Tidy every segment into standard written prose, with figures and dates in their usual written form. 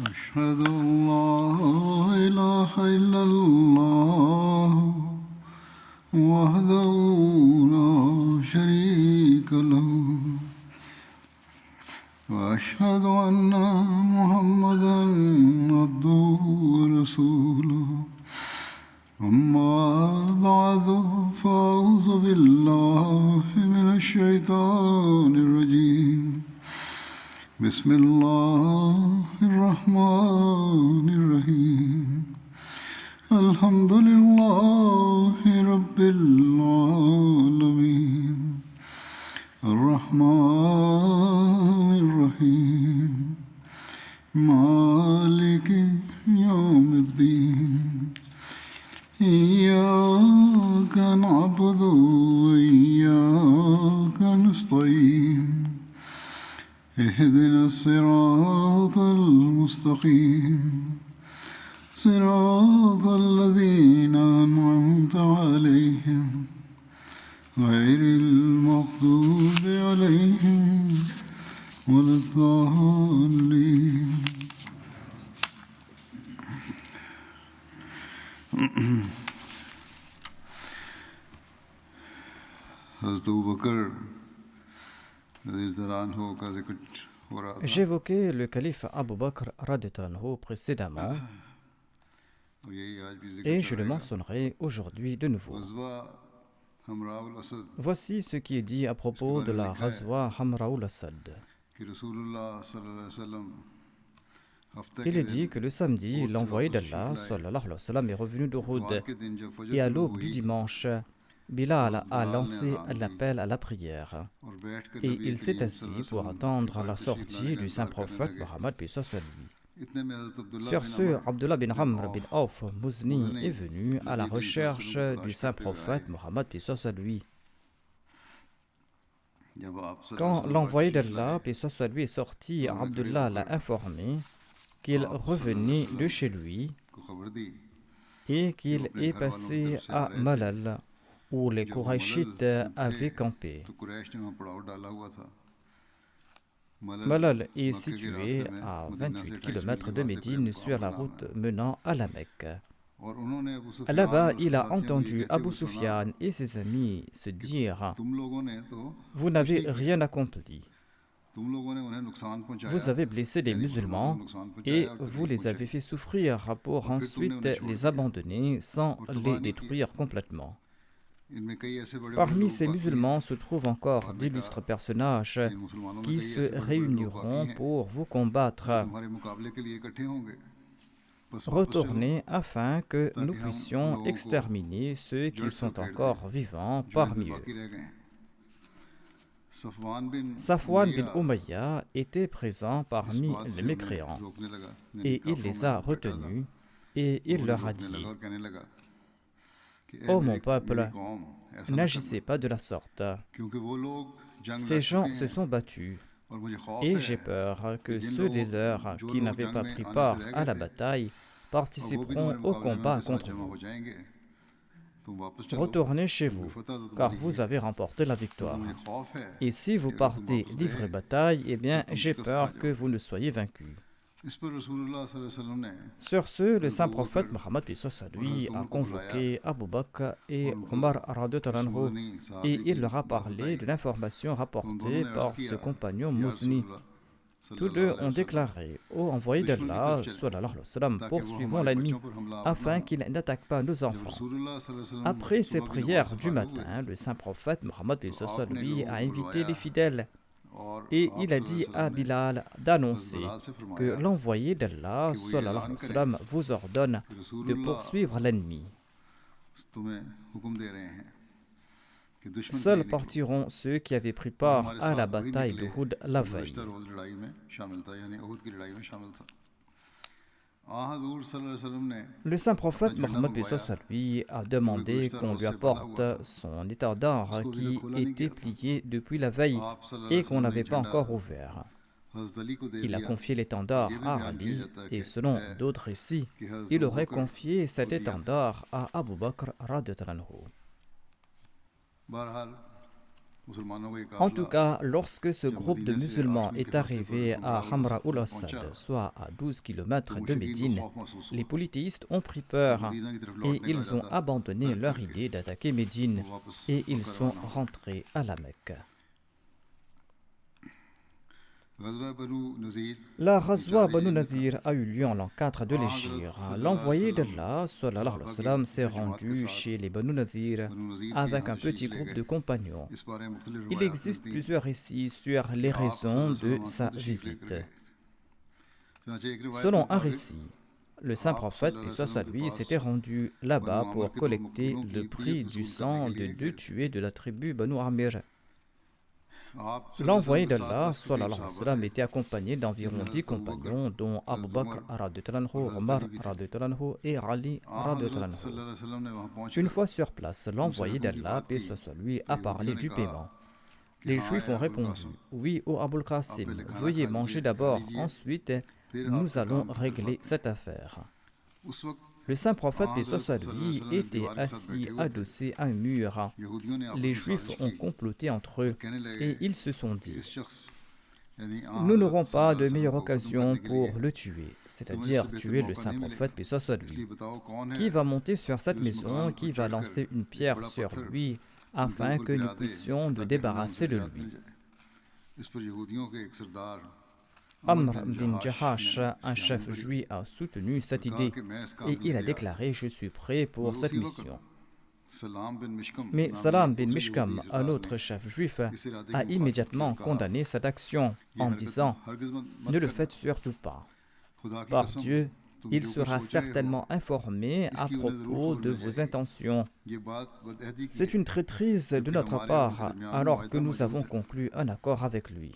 أشهد أن لا إله إلا الله وحده لا شريك له وأشهد أن محمدا عبده ورسوله أما بعد فأعوذ بالله من الشيطان الرجيم بسم الله الرحمن الرحيم الحمد لله رب العالمين الرحمن الرحيم مالك يوم الدين إياك نعبد وإياك نستعين اهدنا الصراط المستقيم صراط الذين أنعمت عليهم غير المغضوب عليهم ولا الضالين حضرت ابوبکر رضی اللہ عنہ کا ذکر ہو رہا تھا. J'évoquais le calife Abu Bakr radiallahu anhu précédemment اور یہی آج بھی ذکر et چل je le رہے گا. mentionnerai aujourd'hui de nouveau. غزوہ حمراء الاسد Voici ce qui est dit à propos de la Ghazwa Hamraoul Asad. کہ رسول اللہ صلی اللہ علیہ وسلم ہفتہ Il کے est dit que le samedi, l'envoyé d'Allah sallallahu alayhi wa sallam, est revenu d'Uhud اتوار کے دن جب فجر et à طلوع l'aube du ہوئی dimanche, Bilal a lancé l'appel à la prière اور بیٹھ کر et نبی il s'est کریم صلی assis اللہ علیہ pour وسلم attendre la تشریف sortie لانے کا du saint انتظار کرنے prophète لگے. Mohammed paix soit sur lui. اتنے میں حضرت عبداللہ Sur بن ce, عمر Abdullah bin Amr bin Auf مزنی Muzni est venu à la نبی کریم صلی اللہ علیہ recherche وسلم کو du تلاش saint کرتے ہوئے آئے. prophète Mohammed paix soit sur lui. جب آپ صلی اللہ علیہ Quand وسلم l'envoyé تشریف d'Allah, لائے paix soit sur lui, est sorti, تو انہوں نے کھڑے Abdullah ہو l'a کر informé qu'il آپ صلی اللہ revenait علیہ de وسلم chez lui کو خبر دی et کہ وہ qu'il اپنے est گھر والوں کی passé طرف سے آ à رہے تھے. Malal où les جب وہ ملل Qurayshites میں تھے avaient campé. تو قریش نے وہاں پڑاؤ ڈالا ہوا تھا. Malal est مکے کے situé راستے میں à مدینہ سے 28 28 میل km کے de فاصلے پر Médine ایک sur la مقام route ہے. menant à la Mecque. اور انہوں نے ابو سفیان Là-bas, اور اس il کے a ساتھیوں کو یہ entendu کہتے Abu ہوئے سنا Sufyan et ses amis se کہ dire تم لوگوں نے تو Vous کچھ n'avez نہیں کیا, rien accompli. تم لوگوں نے انہیں نقصان پہنچایا, Vous avez blessé les یعنی مسلمانوں musulmans کو نقصان et پہنچایا اور vous تکلیف les avez پہنچائی, fait souffrir pour اور پھر تم نے ensuite انہیں چھوڑ les دیا abandonner sans اور les تباہ نہیں کیا. détruire complètement. ان میں کئی ایسے بڑے بڑے Parmi لوگ ces باقی ہیں. musulmans se trouvent encore بعد میں d'illustres کہا personnages ان مسلمانوں میں qui کئی se ایسے بڑے بڑے لوگ باقی réuniront ہیں pour vous جو combattre. تمہارے مقابلے کے لیے اکٹھے ہوں گے. بس واپس چلو Retournez afin que nous تاکہ ہم ان puissions لوگوں کو exterminer ceux جڑ qui سے sont اکھیڑ دیں encore vivants جو ان میں parmi eux. باقی رہ گئے ہیں. صفوان بن Safwan bin امیہ Umayya était présent اس parmi بات les سے انہیں mécréants روکنے لگا, یعنی et il کافروں les میں a بیٹھا تھا. retenus et وہ il انہیں leur a روکنے لگا dit اور کہنے لگا کہ اے Ô mon میری peuple, قوم ایسا نہ n'agissez کرنا, pas de la sorte. کیونکہ وہ لوگ جنگ لڑ Ces gens چکے se ہیں sont battus اور مجھے خوف et ہے j'ai peur کہ que جن ceux des لوگوں leurs جو qui لوگ n'avaient جنگ pas میں pris آنے سے part رہ à گئے la تھے bataille اور وہ بھی participeront تمہارے au مقابلے میں ان combat کے ساتھ contre جمع vous. ہو جائیں گے. تم واپس چلو Retournez chez کیونکہ vous, فتح تو car تمہاری ہی vous ہے. avez remporté la کیونکہ victoire. مجھے خوف ہے Et si vous کہ اگر تم partez واپس livrer گئے bataille, eh تو bien, تم j'ai شکست کھا peur que جاؤ. vous ne soyez vaincus. اس پر رسول اللہ صلی اللہ علیہ وسلم نے Sur ce, le حضرت saint ابوبکر prophète Mohammed paix soit sur اور lui حضرت a عمر کو بلایا convoqué Abu Bakr اور et ان کو Omar radhiyallahu اس anhu مزنی et صحابی il کی leur a بات parlé بتائی. de l'information تو ان دونوں rapportée نے عرض par کیا ce compagnon یا رسول Muzni. اللہ صلی Tous اللہ deux علیہ ont وسلم déclaré Ô envoyé دشمن کی d'Allah, طرف چلیں sallallahu alayhi wa sallam, تاکہ وہ poursuivons ہمارے l'ennemi بچوں پر حملہ آور نہ afin ہوں. qu'il n'attaque pas nos جب enfants. رسول اللہ صلی اللہ علیہ وسلم Après ces صبح کی نماز prières سے du فارغ ہوئے matin, le saint prophète Mohammed paix تو soit sur آپ نے lui لوگوں a کو invité بلوایا les fidèles اور et آپ il a صلی اللہ dit علیہ à وسلم نے Bilal حضرت d'annoncer بلال سے que فرمایا l'envoyé d'Allah کہ وہ یہ sallallahu alayhi اعلان wa کریں sallam vous ordonne کہ رسول de اللہ poursuivre l'ennemi. تمہیں حکم دے رہے ہیں کہ دشمن کے Seuls لیے نکلو. partiront ceux qui avaient pris اور part ہمارے à la ساتھ وہی bataille نکلے d'Uhud la جو گزشتہ veille. روز لڑائی میں شامل تھا, یعنی احد کی لڑائی میں شامل تھا. حضور صلی اللہ علیہ وسلم نے Le saint اپنا prophète جھنڈا Mohammed paix منگوایا soit sur lui a جو demandé گزشتہ qu'on روز lui سے بندھا ہوا apporte تھا, son اس étendard کو ابھی تک qui کھولا نہیں était گیا تھا. plié depuis la veille آپ صلی اللہ علیہ et qu'on وسلم نے n'avait یہ pas جھنڈا encore ouvert. حضرت علی کو دے Il a دیا. confié اور l'étendard یہ بھی à بیان کیا Ali جاتا ہے et کہ selon d'autres récits, کہ حضرت il aurait ابوبکر confié cet کو دیا. étendard à Abu Bakr radhiyallahu anhu. بہرحال En tout cas, lorsque ce groupe de musulmans est arrivé à Hamra ul-Assad, soit à 12 km de Médine, les polythéistes ont pris peur et ils ont abandonné leur idée d'attaquer Médine et ils sont rentrés à la Mecque. La Ghazwa Banu Nadir a eu lieu en l'an 4 de l'Hégire. L'envoyé d'Allah, sallallahu alayhi wa sallam, s'est rendu chez les Banu Nadir avec un petit groupe de compagnons. Il existe plusieurs récits sur les raisons de sa visite. Selon un récit, le saint prophète, paix soit sur lui, s'était rendu là-bas pour collecter le prix du sang de 2 tués de la tribu Banu Amir. L'envoyé d'Allah, sallallahu alayhi wa sallam, était accompagné d'environ 10 compagnons, dont Abu Bakr, Omar et Ali. Une fois sur place, l'envoyé d'Allah, paix soit sur lui, a parlé du paiement. Les Juifs ont répondu: oui, ô Abul Qasim, veuillez manger d'abord, ensuite nous allons régler cette affaire. Le saint prophète, paix soit sur lui, était assis adossé à un mur. Les Juifs ont comploté entre eux et ils se sont dit: nous n'aurons pas de meilleure occasion pour le tuer, c'est-à-dire tuer le saint prophète, paix soit sur lui. Qui va monter sur cette maison, qui va lancer une pierre sur lui afin que nous puissions nous débarrasser de lui? Amr bin Jahash, un chef juif, a soutenu cette idée et il a déclaré: je suis prêt pour cette mission. Mais Salam bin Mishkam, un autre chef juif, a immédiatement condamné cette action en disant: ne le faites surtout pas. Par Dieu, il sera certainement informé à propos de vos intentions. C'est une traîtrise de notre part alors que nous avons conclu un accord avec lui.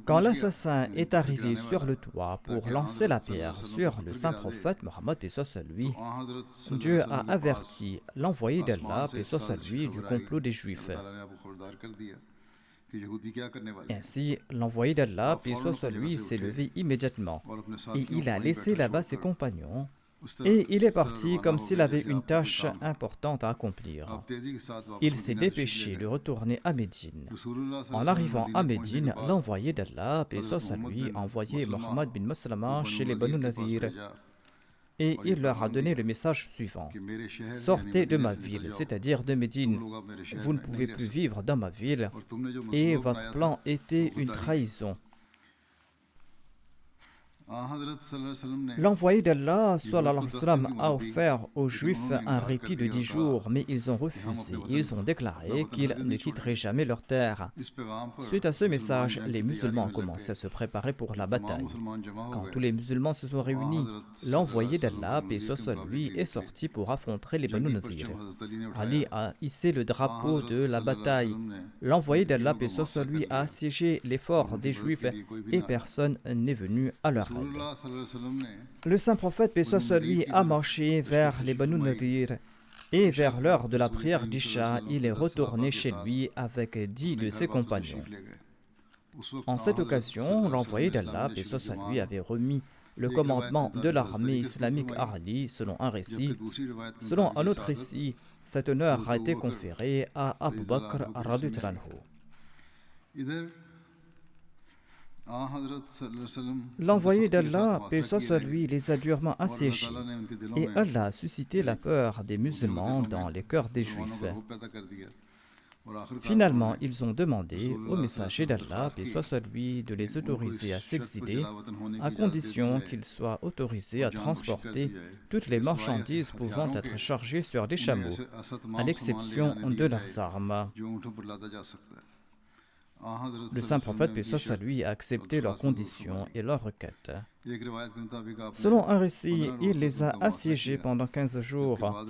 Quand l'assassin est arrivé sur le toit pour lancer la pierre sur le saint prophète Mohammed, paix soit sur lui, Dieu a averti l'envoyé d'Allah, paix soit sur lui, du complot des Juifs. Ainsi, l'envoyé d'Allah, paix soit sur lui, s'est levé immédiatement et il a laissé là-bas ses compagnons. Et il est parti comme s'il avait une tâche importante à accomplir. Il s'est dépêché de retourner à Médine. En arrivant à Médine, l'envoyé d'Allah, paix soit sur lui, a envoyé Mohammed bin Maslama chez les Banu Nadir. Et il leur a donné le message suivant: sortez de ma ville, c'est-à-dire de Médine. Vous ne pouvez plus vivre dans ma ville et votre plan était une trahison. L'envoyé d'Allah, sallallahu alayhi wa sallam, a offert aux Juifs un répit de 10 jours, mais ils ont refusé. Ils ont déclaré qu'ils ne quitteraient jamais leur terre. Suite à ce message, les musulmans ont commencé à se préparer pour la bataille. Quand tous les musulmans se sont réunis, l'envoyé d'Allah, paix soit sur lui, est sorti pour affronter les Banu Nadir. Ali a hissé le drapeau de la bataille. L'envoyé d'Allah, paix soit sur lui, a assiégé les forts des Juifs et personne n'est venu à leur aide. Le saint prophète, paix soit sur lui, a marché vers les Banu Nadir et vers l'heure de la prière d'Isha, il est retourné chez lui avec 10 de ses compagnons. En cette occasion, l'envoyé d'Allah, paix soit sur lui, avait remis le commandement de l'armée islamique à Ali, selon un récit. Selon un autre récit, cet honneur a été conféré à Abu Bakr radhiyallahu anhu. L'envoyé d'Allah, paix soit sur lui, les a durement assiégés et Allah a suscité la peur des musulmans dans les cœurs des Juifs. Finalement, ils ont demandé au messager d'Allah, paix soit sur lui, de les autoriser à s'exiler à condition qu'ils soient autorisés à transporter toutes les marchandises pouvant être chargées sur des chameaux, à l'exception de leurs armes. Le saint prophète, paix soit sur lui, a accepté leurs conditions et leurs requêtes. Selon un récit, il les a assiégés pendant 15 jours.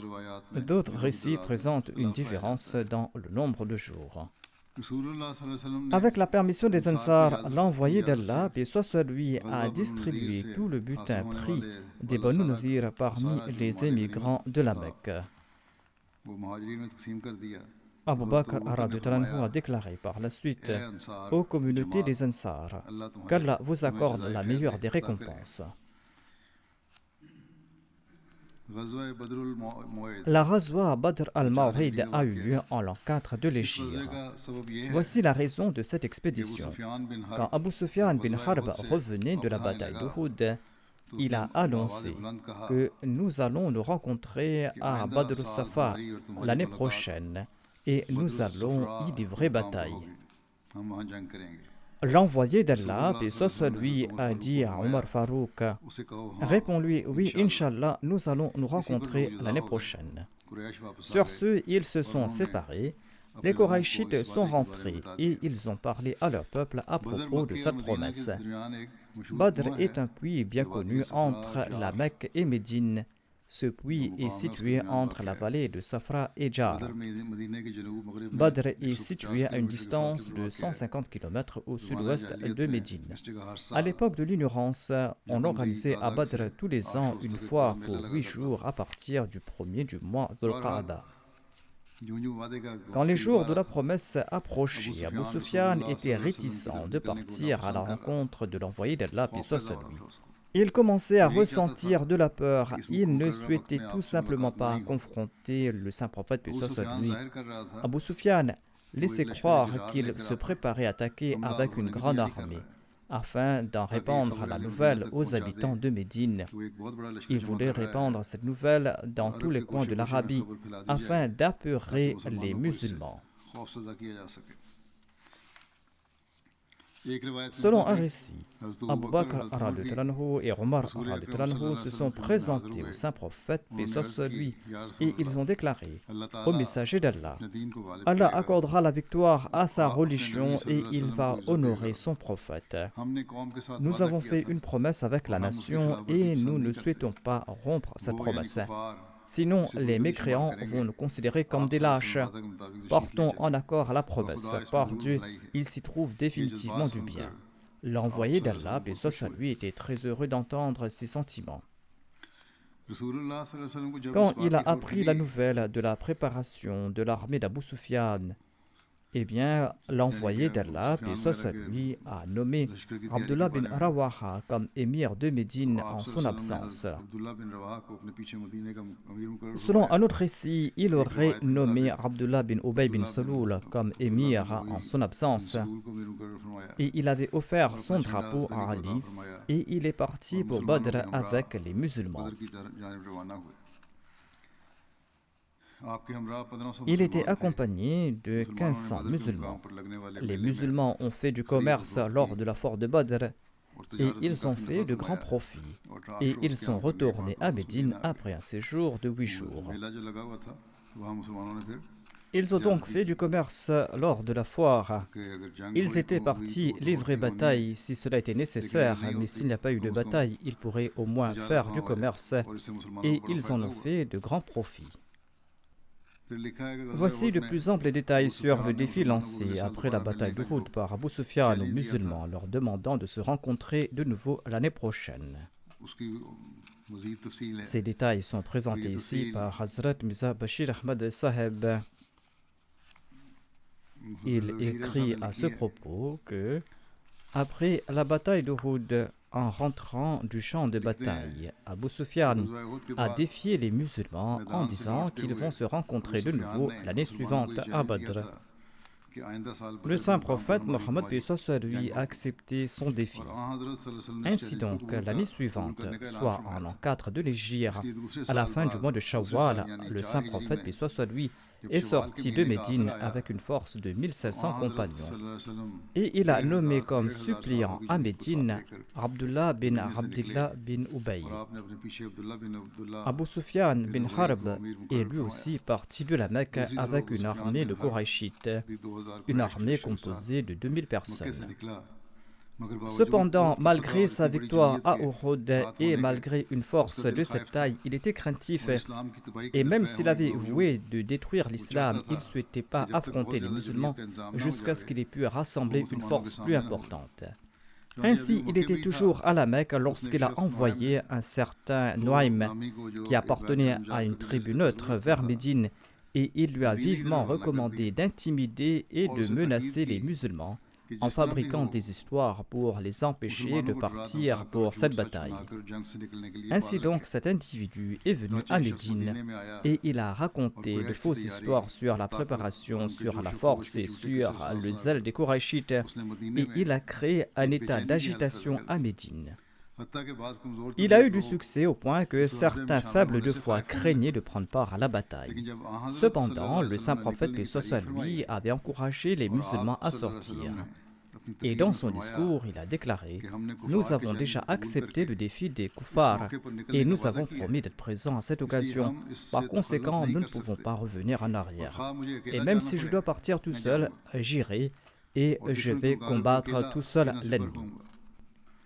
D'autres récits présentent une différence dans le nombre de jours. Avec la permission des Ansar, l'envoyé d'Allah, paix soit sur lui, a distribué tout le butin pris des Banu Nadir parmi les émigrants de la Mecque. Abu Bakr a déclaré par la suite aux communautés des Ansar qu'Allah vous accorde la meilleure des récompenses. La Ghazwa Badr al-Maw'id a eu lieu en l'an 4 de l'Hégire. Voici la raison de cette expédition. Quand Abu Sufyan bin Harb revenait de la bataille d'Uhud, il a annoncé que nous allons nous rencontrer à Badr al-Safa l'année prochaine et nous allons y livrer bataille. L'envoyé d'Allah, paix soit lui, a dit à Omar Farouk, réponds-lui, oui, Inch'Allah, nous allons nous rencontrer l'année prochaine. Sur ce, ils se sont séparés, les Qurayshites sont rentrés et ils ont parlé à leur peuple à propos de cette promesse. Badr est un puits bien connu entre la Mecque et Médine. Ce puits est situé entre la vallée de Safra et Jar. Badr est situé à une distance de 150 km au sud-ouest de Médine. À l'époque de l'ignorance, on organisait à Badr tous les ans une fois pour 8 jours à partir du premier du mois Dhul-Qa'da. Quand les jours de la promesse approchaient, Abu Sufyan était réticent de partir à la rencontre de l'envoyé d'Allah, paix soit sur lui. Il commençait à ressentir de la peur. Il ne souhaitait tout simplement pas confronter le saint prophète, paix soit sur lui. Abu Sufyan laissait croire qu'il se préparait à attaquer avec une grande armée, afin d'en répandre la nouvelle aux habitants de Médine. Il voulait répandre cette nouvelle dans tous les coins de l'Arabie, afin d'apeurer les musulmans. Selon un récit, Abu Bakr et Omar se sont présentés au saint prophète, paix soit sur lui, et ils ont déclaré au messager d'Allah, Allah accordera la victoire à sa religion et il va honorer son prophète. Nous avons fait une promesse avec la nation et nous ne souhaitons pas rompre cette promesse. Sinon, les mécréants vont nous considérer comme des lâches. Portons en accord à la promesse. Par Dieu, il s'y trouve définitivement du bien. L'envoyé d'Allah, paix soit sur lui, était très heureux d'entendre ces sentiments. Quand il a appris la nouvelle de la préparation de l'armée d'Abu Sufyan, eh bien, l'envoyé d'Allah, paix soit sur lui, a nommé Abdullah bin Rawaha comme émir de Médine en son absence. Selon un autre récit, il aurait nommé Abdullah bin Ubay bin Saloul comme émir en son absence. Et il avait offert son drapeau à Ali et il est parti pour Badr avec les musulmans. Il était accompagné de 1500 musulmans. Les musulmans ont fait du commerce lors de la foire de Badr et ils ont fait de grands profits. Et ils sont retournés à Médine après un séjour de 8 jours. Ils ont donc fait du commerce lors de la foire. Ils étaient partis livrer bataille si cela était nécessaire, mais s'il n'y a pas eu de bataille, ils pourraient au moins faire du commerce et ils en ont fait de grands profits. Voici de plus amples détails sur le défi lancé après la bataille d'Uhud par Abu Sufyan aux musulmans, leur demandant de se rencontrer de nouveau l'année prochaine. Ces détails sont présentés ici par Hazrat Mirza Bashir Ahmad Saheb. Il écrit à ce propos que, après la bataille d'Uhud, en rentrant du champ de bataille, Abu Sufyan a défié les musulmans en disant qu'ils vont se rencontrer de nouveau l'année suivante à Badr. Le saint prophète Mohammed lui a accepté son défi. Ainsi donc, l'année suivante, soit en l'an 4 de l'Hégire, à la fin du mois de Shawwal, le saint prophète lui est sorti de Médine avec une force de 1500 compagnons. Et il a nommé comme suppléant à Médine Abdullah bin Abdillah bin Ubay. Abu Sufyan bin Harb est lui aussi parti de la Mecque avec une armée de Qurayshites, une armée composée de 2000 personnes. Cependant, malgré sa victoire à Uhud et malgré une force de cette taille, il était craintif. Et même s'il avait voué de détruire l'islam, il ne souhaitait pas affronter les musulmans jusqu'à ce qu'il ait pu rassembler une force plus importante. Ainsi, il était toujours à la Mecque lorsqu'il a envoyé un certain Nuaym, qui appartenait à une tribu neutre, vers Médine, et il lui a vivement recommandé d'intimider et de menacer les musulmans, en fabriquant des histoires pour les empêcher de partir pour cette bataille. Ainsi donc, cet individu est venu à Médine et il a raconté de fausses histoires sur la préparation, sur la force et sur le zèle des Korachites, et il a créé un état d'agitation à Médine. Il a eu du succès au point que certains faibles de foi craignaient de prendre part à la bataille. Cependant, le saint prophète, paix soit sur lui, avait encouragé les musulmans à sortir. Et dans son discours, il a déclaré « Nous avons déjà accepté le défi des koufars et nous avons promis d'être présents à cette occasion. Par conséquent, nous ne pouvons pas revenir en arrière. Et même si je dois partir tout seul, j'irai et je vais combattre tout seul l'ennemi. »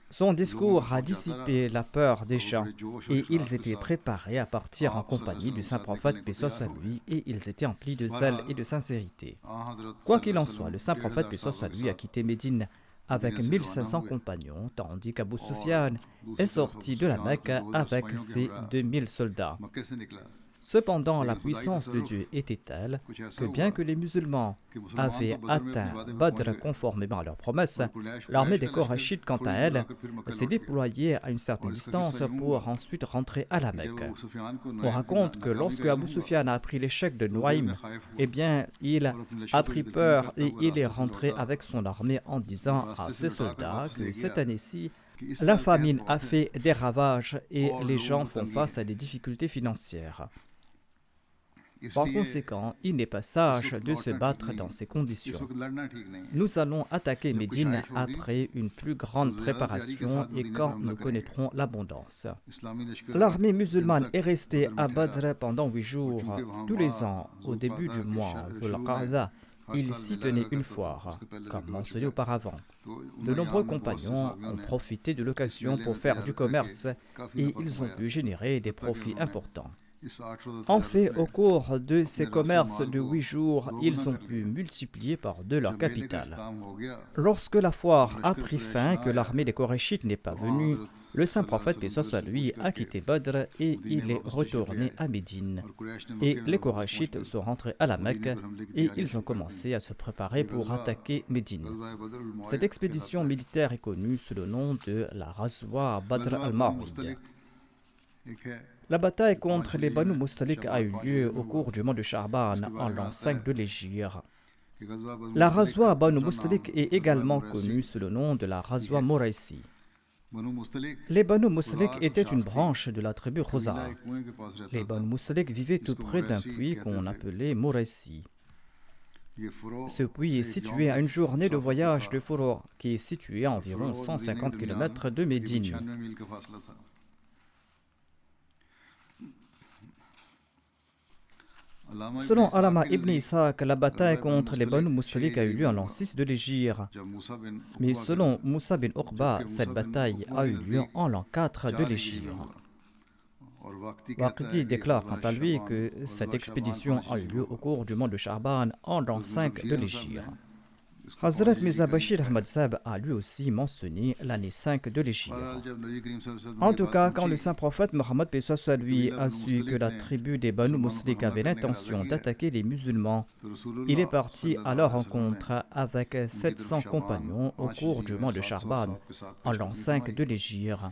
Son discours a dissipé la peur des gens et ils étaient préparés à partir en compagnie du saint prophète, paix soit sur lui, et ils étaient emplis de zèle et de sincérité. Quoi qu'il en soit, le saint prophète, paix soit sur lui, a quitté Médine avec 1500 compagnons, tandis qu'Abu Sufyan est sorti de la Mecque avec ses 2000 soldats. Cependant, la puissance de Dieu était telle que bien que les musulmans avaient atteint Badr conformément à leur promesse, l'armée des Korachites, quant à elle, s'est déployée à une certaine distance pour ensuite rentrer à la Mecque. On raconte que lorsque Abu Sufyan a appris l'échec de Nuaym, eh bien, il a pris peur et il est rentré avec son armée en disant à ses soldats que cette année-ci, la famine a fait des ravages et les gens font face à des difficultés financières. Par conséquent, il n'est pas sage de se battre dans ces conditions. Nous allons attaquer Médine après une plus grande préparation et quand nous connaîtrons l'abondance. L'armée musulmane est restée à Badr pendant 8 jours. Tous les ans, au début du mois Dhul-Qa'dah, il s'y tenait une foire, comme mentionné auparavant. De nombreux compagnons ont profité de l'occasion pour faire du commerce et ils ont pu générer des profits importants. En fait, au cours de ces commerces de 8 jours, ils ont pu multiplier par 2 leur capital. Lorsque la foire a pris fin, que l'armée des Korachites n'est pas venue, le saint prophète, paix soit sur lui, a quitté Badr et il est retourné à Médine. Et les Korachites sont rentrés à la Mecque et ils ont commencé à se préparer pour attaquer Médine. Cette expédition militaire est connue sous le nom de la Ghazwa Badr al-Maw'id. La bataille contre les Banu Mustalik a eu lieu au cours du mois de Sha'ban en l'an 5 de l'Hégire. La Ghazwa Banu Mustalik est également connue sous le nom de la Ghazwa Muraisi. Les Banu Mustalik étaient une branche de la tribu Khuza'a. Les Banu Mustalik vivaient tout près d'un puits qu'on appelait Muraisi. Ce puits est situé à une journée de voyage de Furu, qui est situé à environ 150 km de Médine. Selon Alama ibn Ishaq, la bataille contre les Banu Mustalik a eu lieu en l'an 6 de l'Hégire. Mais selon Moussa bin Uqba, cette bataille a eu lieu en l'an 4 de l'Hégire. Waqidi déclare quant à lui que cette expédition a eu lieu au cours du mois de Sha'ban en l'an 5 de l'Hégire. Hazrat Mirza Bashir Ahmad Sahib a lui aussi mentionné l'année 5 de l'Hégire. En tout cas, quand le saint prophète Mohammed, paix soit sur lui, a su que la tribu des Banu Mustalik avait l'intention d'attaquer les musulmans, il est parti à leur rencontre avec 700 compagnons au cours du mois de Sha'ban, en l'an 5 de l'Hégire.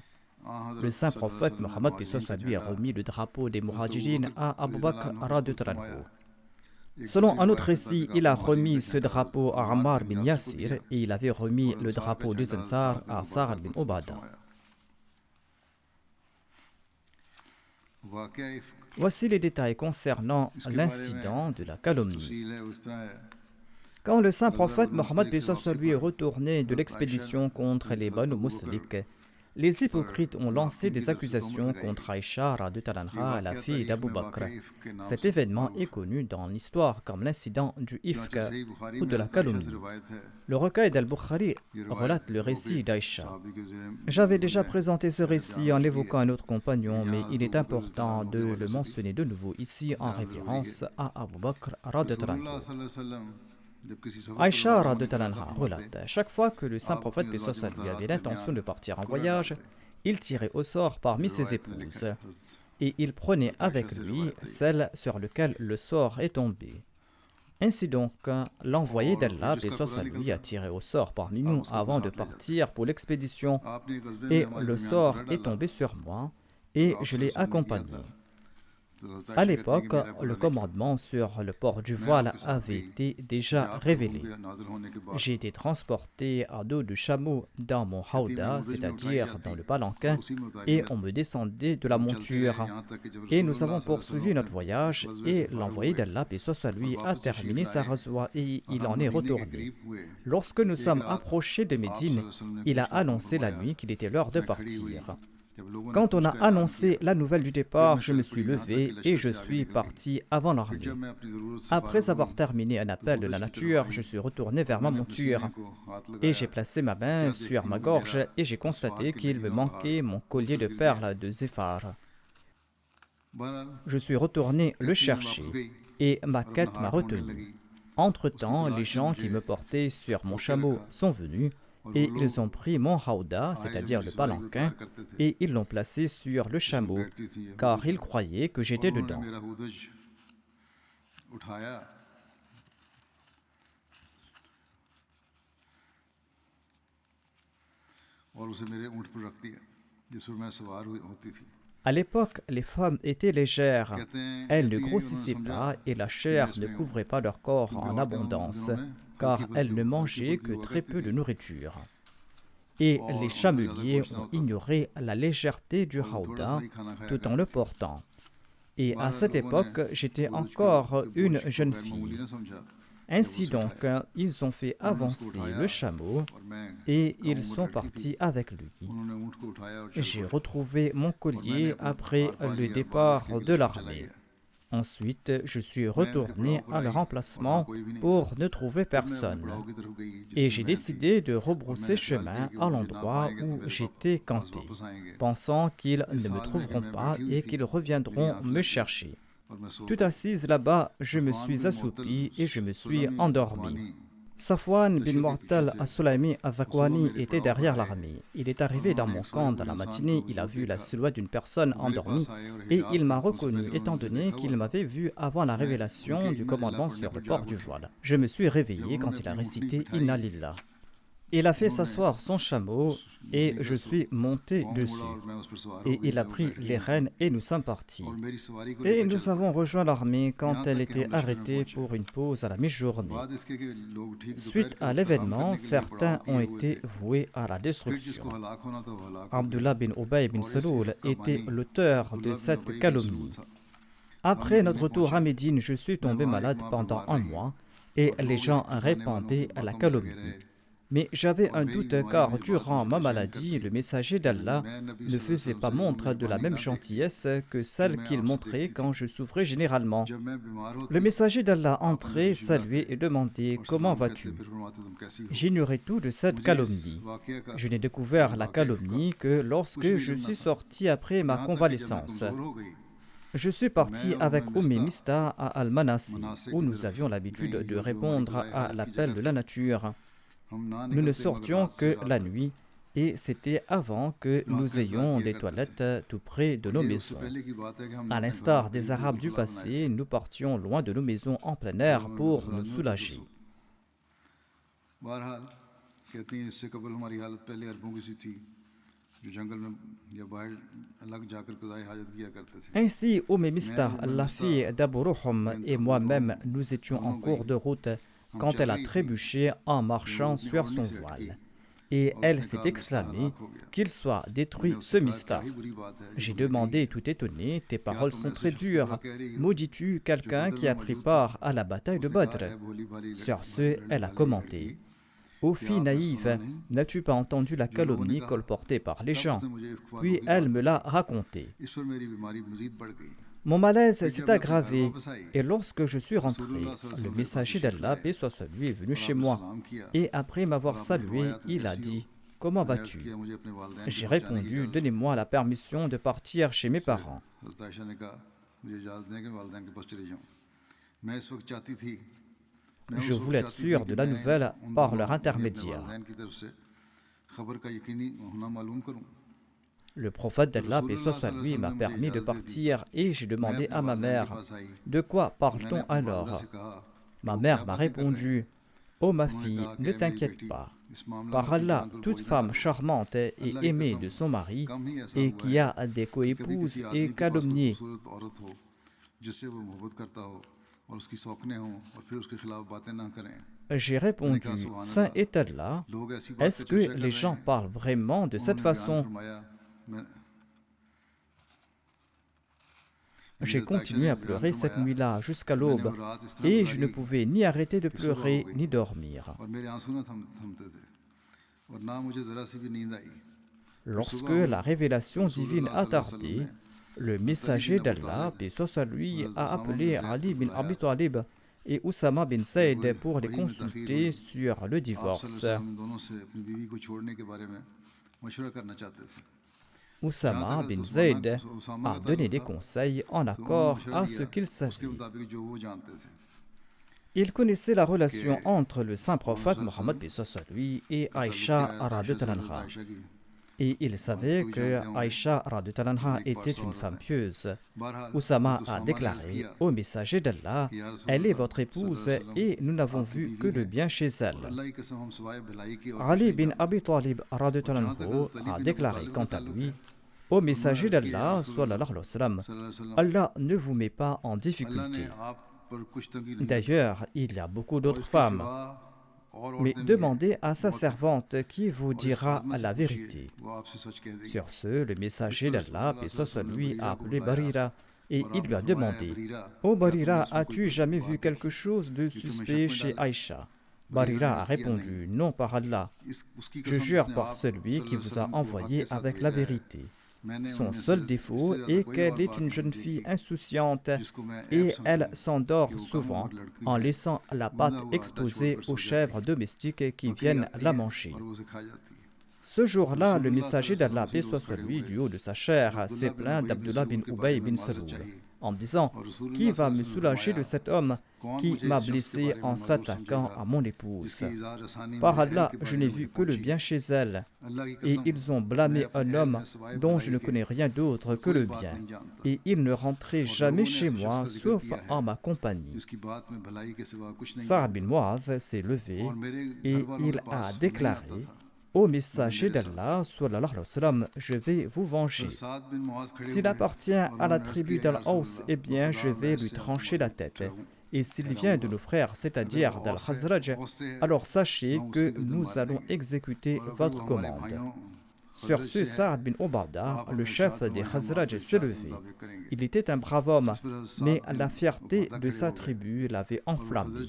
Le saint prophète Mohammed, paix soit sur lui, a remis le drapeau des Muhajirines à Abu Bakr radhiyallahu anhu. Selon un autre récit, il a remis ce drapeau à Ammar bin Yasir et il avait remis le drapeau des Ansar à Sa'ad bin Ubadah. Voici les détails concernant l'incident de la calomnie. Quand le saint prophète Mohammed, paix soit sur lui, est retourné de l'expédition contre les Banu Mustalik, les hypocrites ont lancé des accusations contre Aïcha radhiyallahu anha, la fille d'Abu Bakr. Cet événement est connu dans l'histoire comme l'incident du Ifk ou de la calomnie. Le recueil d'Al-Bukhari relate le récit d'Aïcha. J'avais déjà présenté ce récit en évoquant un autre compagnon, mais il est important de le mentionner de nouveau ici en référence à Abu Bakr radhiyallahu anhu. Aïcha radhiyallahu anha relate: chaque fois que le saint prophète, paix soit sur lui, avait l'intention de partir en voyage, il tirait au sort parmi ses épouses et il prenait avec lui celle sur laquelle le sort est tombé. Ainsi donc, l'envoyé d'Allah, paix soit sur lui, a tiré au sort parmi nous avant de partir pour l'expédition, et le sort est tombé sur moi, et je l'ai accompagné. À l'époque, le commandement sur le port du voile avait été déjà révélé. J'ai été transporté à dos du chameau dans mon hauda, c'est-à-dire dans le palanquin, et on me descendait de la monture. Et nous avons poursuivi notre voyage, et l'envoyé d'Allah, paix soit sur lui, a terminé sa razwa et il en est retourné. Lorsque nous sommes approchés de Médine, il a annoncé la nuit qu'il était l'heure de partir. Quand on a annoncé la nouvelle du départ, je me suis levé et je suis parti avant l'armée. Après avoir terminé un appel de la nature, je suis retourné vers ma monture et j'ai placé ma main sur ma gorge et j'ai constaté qu'il me manquait mon collier de perles de Zéphar. Je suis retourné le chercher et ma quête m'a retenu. Entre-temps, les gens qui me portaient sur mon chameau sont venus et ils ont pris mon hauda, c'est-à-dire le palanquin, et ils l'ont placé sur le chameau, car ils croyaient que j'étais dedans. À l'époque, les femmes étaient légères, elles ne grossissaient pas et la chair ne couvrait pas leur corps en abondance, car elles ne mangeaient que très peu de nourriture. Et les chameliers ont ignoré la légèreté du hauda tout en le portant. Et à cette époque, j'étais encore une jeune fille. Ainsi donc, ils ont fait avancer le chameau et ils sont partis avec lui. J'ai retrouvé mon collier après le départ de l'armée. Ensuite, je suis retourné à leur emplacement pour ne trouver personne. Et j'ai décidé de rebrousser chemin à l'endroit où j'étais campé, pensant qu'ils ne me trouveront pas et qu'ils reviendront me chercher. Tout assise là-bas, je me suis assoupi et je me suis endormi. Safwan bin Mu'attal as-Sulaimi al-Dhakwani était derrière l'armée. Il est arrivé dans mon camp dans la matinée, il a vu la silhouette d'une personne endormie et il m'a reconnu étant donné qu'il m'avait vu avant la révélation du commandement sur le port du voile. Je me suis réveillé quand il a récité « Inna lillah ». Il a fait s'asseoir son chameau et je suis monté dessus. Et il a pris les rênes et nous sommes partis. Et nous avons rejoint l'armée quand elle était arrêtée pour une pause à la mi-journée. Suite à l'événement, certains ont été voués à la destruction. Abdullah bin Ubay bin Saloul était l'auteur de cette calomnie. Après notre retour à Médine, je suis tombé malade pendant un mois et les gens répandaient la calomnie. Mais j'avais un doute car durant ma maladie, le messager d'Allah ne faisait pas montre de la même gentillesse que celle qu'il montrait quand je souffrais généralement. Le messager d'Allah entrait, saluait et demandait « Comment vas-tu » J'ignorais tout de cette calomnie. Je n'ai découvert la calomnie que lorsque je suis sorti après ma convalescence. Je suis parti avec Mista à Al-Manasi, où nous avions l'habitude de répondre à l'appel de la nature. Nous ne sortions que la nuit et c'était avant que nous ayons des toilettes tout près de nos maisons. À l'instar des Arabes du passé, nous partions loin de nos maisons en plein air pour nous soulager. Ainsi, Mista, la fille d'Abu Ruhum et moi-même, nous étions en cours de route quand elle a trébuché en marchant sur son voile. Et elle s'est exclamée « Qu'il soit détruit ce Mista ». J'ai demandé tout étonné « Tes paroles sont très dures. Maudis-tu quelqu'un qui a pris part à la bataille de Badr ?» Sur ce, elle a commenté « Ô fille naïve, n'as-tu pas entendu la calomnie colportée par les gens ?» Puis elle me l'a racontée. Mon malaise s'est aggravé et lorsque je suis rentré, le messager d'Allah, paix soit sur lui, est venu chez moi. Et après m'avoir salué, il a dit « Comment vas-tu » J'ai répondu « Donnez-moi la permission de partir chez mes parents. » Je voulais être sûr de la nouvelle par leur intermédiaire. Le prophète d'Allah, paix soit sur lui, m'a permis de partir et j'ai demandé à ma mère « De quoi parle-t-on alors ?» Ma mère m'a répondu: ô ma fille, ne t'inquiète pas. Par Allah, toute femme charmante et aimée de son mari et qui a des coépouses est calomniée. J'ai répondu: Saint est Allah, est-ce que les gens parlent vraiment de cette façon? J'ai continué à pleurer cette nuit-là jusqu'à l'aube et je ne pouvais ni arrêter de pleurer ni dormir. Lorsque la révélation divine a tardé, le messager d'Allah, paix soit sur lui, a appelé Ali bin Abi Talib et Oussama bin Zayd pour les consulter sur le divorce. Oussama bin Zayd a donné des conseils en accord à ce qu'il savait. Il connaissait la relation entre le saint prophète Mohammed lui et Aïcha radhiyallahu anha. Et il savait que Aïcha radhiyallahu anha était une femme pieuse. Oussama a déclaré au messager d'Allah: elle est votre épouse et nous n'avons vu que le bien chez elle. Ali bin Abi Talib radhiyallahu anhu a déclaré quant à lui: au messager d'Allah, sallallahu alayhi wa sallam, Allah ne vous met pas en difficulté. D'ailleurs, il y a beaucoup d'autres femmes. Mais demandez à sa servante qui vous dira la vérité. Sur ce, le messager d'Allah, paix soit sur lui, a appelé Barira et il lui a demandé: ô Barira, as-tu jamais vu quelque chose de suspect chez Aïcha? Barira a répondu: non, par Allah. Je jure par celui qui vous a envoyé avec la vérité. Son seul défaut est qu'elle est une jeune fille insouciante et elle s'endort souvent en laissant la pâte exposée aux chèvres domestiques qui viennent la manger. Ce jour-là, le messager d'Allah, paix soit sur lui, du haut de sa chair, s'est plaint d'Abdullah bin Ubay bin Salul en disant: qui va me soulager de cet homme qui m'a blessé en s'attaquant à mon épouse? Par Allah, je n'ai vu que le bien chez elle. Et ils ont blâmé un homme dont je ne connais rien d'autre que le bien. Et il ne rentrait jamais chez moi sauf en ma compagnie. Sa'ad bin Mu'adh s'est levé et il a déclaré: ô messager d'Allah, sallallahu alayhi wa sallam, je vais vous venger. S'il appartient à la tribu d'Al-Aws, eh bien, je vais lui trancher la tête. Et s'il vient de nos frères, c'est-à-dire d'Al-Khazraj, alors sachez que nous allons exécuter votre commande. Sur ce, Sa'ad bin Ubadah, le chef des Khazraj, s'est levé. Il était un brave homme, mais la fierté de sa tribu l'avait enflammé.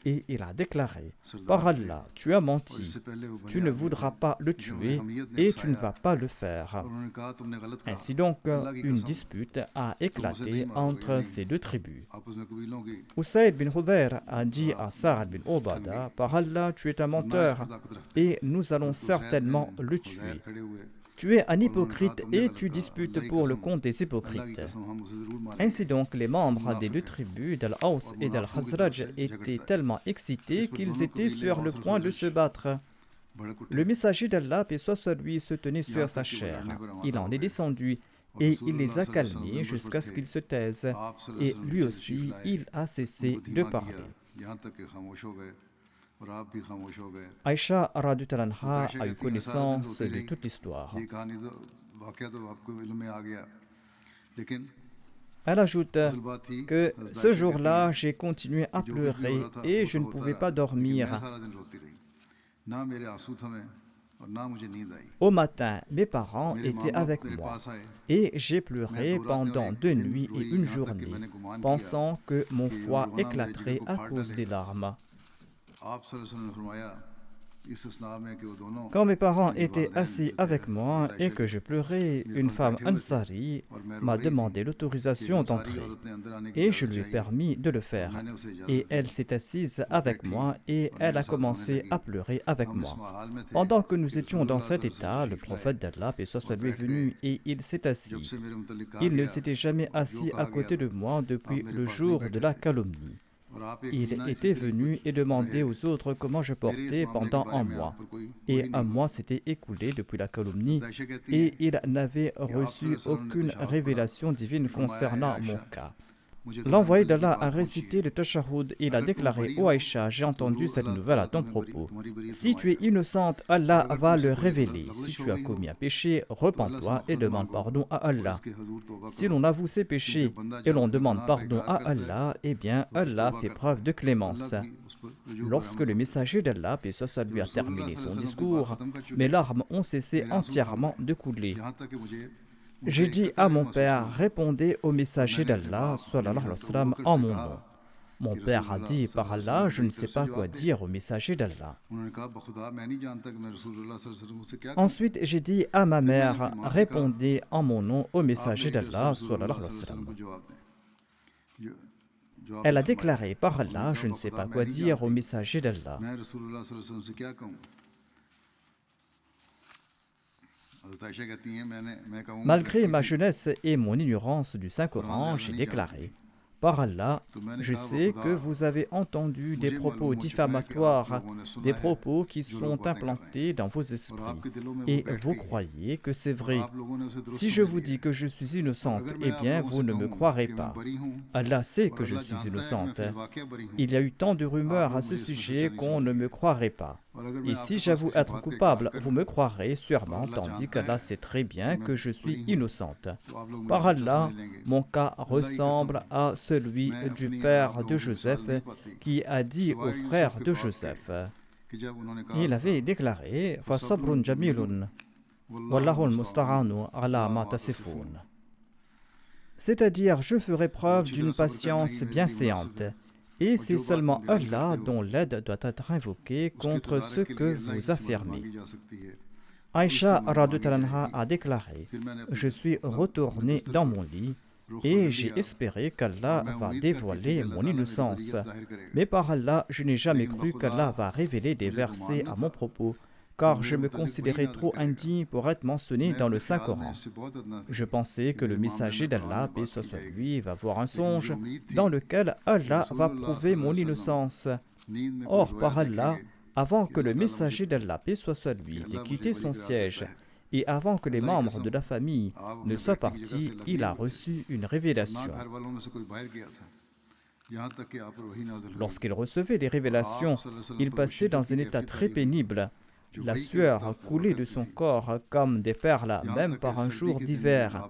Et il a déclaré: par Allah, tu as menti, tu ne voudras pas le tuer et tu ne vas pas le faire. Ainsi donc, une dispute a éclaté entre ces deux tribus. Usayd bin Hudayr a dit à Sa'ad bin Ubadah: par Allah, tu es un menteur et nous allons certainement le tuer. Tu es un hypocrite et tu disputes pour le compte des hypocrites. Ainsi donc, les membres des deux tribus d'Al-Aws et d'Al-Khazraj étaient tellement excités qu'ils étaient sur le point de se battre. Le messager d'Allah, paix soit sur lui, se tenait sur sa chair. Il en est descendu et il les a calmés jusqu'à ce qu'ils se taisent. Et lui aussi, il a cessé de parler. Aïcha radhiyallahu anha a eu connaissance de toute l'histoire. Elle ajoute que ce jour-là, j'ai continué à pleurer et je ne pouvais pas dormir. Au matin, mes parents étaient avec moi et j'ai pleuré pendant 2 nuits et 1 journée, pensant que mon foie éclaterait à cause des larmes. Quand mes parents étaient assis avec moi et que je pleurais, une femme Ansari m'a demandé l'autorisation d'entrer et je lui ai permis de le faire. Et elle s'est assise avec moi et elle a commencé à pleurer avec moi. Pendant que nous étions dans cet état, le prophète d'Allah, paix soit sur lui, est venu et il s'est assis. Il ne s'était jamais assis à côté de moi depuis le jour de la calomnie. Il était venu et demandait aux autres comment je portais pendant 1 mois. Et 1 mois s'était écoulé depuis la calomnie et il n'avait reçu aucune révélation divine concernant mon cas. L'envoyé d'Allah a récité le tashahhud et il a déclaré: Ô Aïcha, j'ai entendu cette nouvelle à ton propos. Si tu es innocente, Allah va le révéler. Si tu as commis un péché, repens-toi et demande pardon à Allah. Si l'on avoue ses péchés et l'on demande pardon à Allah, eh bien Allah fait preuve de clémence. Lorsque le messager d'Allah, paix soit sur lui, a terminé son discours, mes larmes ont cessé entièrement de couler. J'ai dit à mon père: répondez au messager d'Allah sallallahu alayhi wa sallam en mon nom. Mon père a dit: par Allah, je ne sais pas quoi dire au messager d'Allah. Ensuite, j'ai dit à ma mère: répondez en mon nom au messager d'Allah sallallahu alayhi wa sallam. Elle a déclaré: par Allah, je ne sais pas quoi dire au messager d'Allah. Malgré ma jeunesse et mon ignorance du Saint-Coran, j'ai déclaré: par Allah, je sais que vous avez entendu des propos diffamatoires, des propos qui sont implantés dans vos esprits, et vous croyez que c'est vrai. Si je vous dis que je suis innocente, eh bien vous ne me croirez pas. Allah sait que je suis innocente. Il y a eu tant de rumeurs à ce sujet qu'on ne me croirait pas. Et si j'avoue être coupable, vous me croirez sûrement, tandis qu'Allah sait très bien que je suis innocente. Par Allah, mon cas ressemble à celui du père de Joseph qui a dit au frère de Joseph. Il avait déclaré: Fasabrun jamilun, wallahu al-musta'anu ala ma tasifun. C'est-à-dire, je ferai preuve d'une patience bienséante. Et c'est seulement Allah dont l'aide doit être invoquée contre ce que vous affirmez. Aïcha radhiyallahu anha a déclaré: je suis retourné dans mon lit et j'ai espéré qu'Allah va dévoiler mon innocence. Mais par Allah, je n'ai jamais cru qu'Allah va révéler des versets à mon propos, car je me considérais trop indigne pour être mentionné dans le Saint-Coran. Je pensais que le messager d'Allah, paix soit sur lui, va voir un songe dans lequel Allah va prouver mon innocence. Or, par Allah, avant que le messager d'Allah, paix soit sur lui, ait quitté son siège, et avant que les membres de la famille ne soient partis, il a reçu une révélation. Lorsqu'il recevait des révélations, il passait dans un état très pénible. La sueur coulait de son corps comme des perles, même par un jour d'hiver.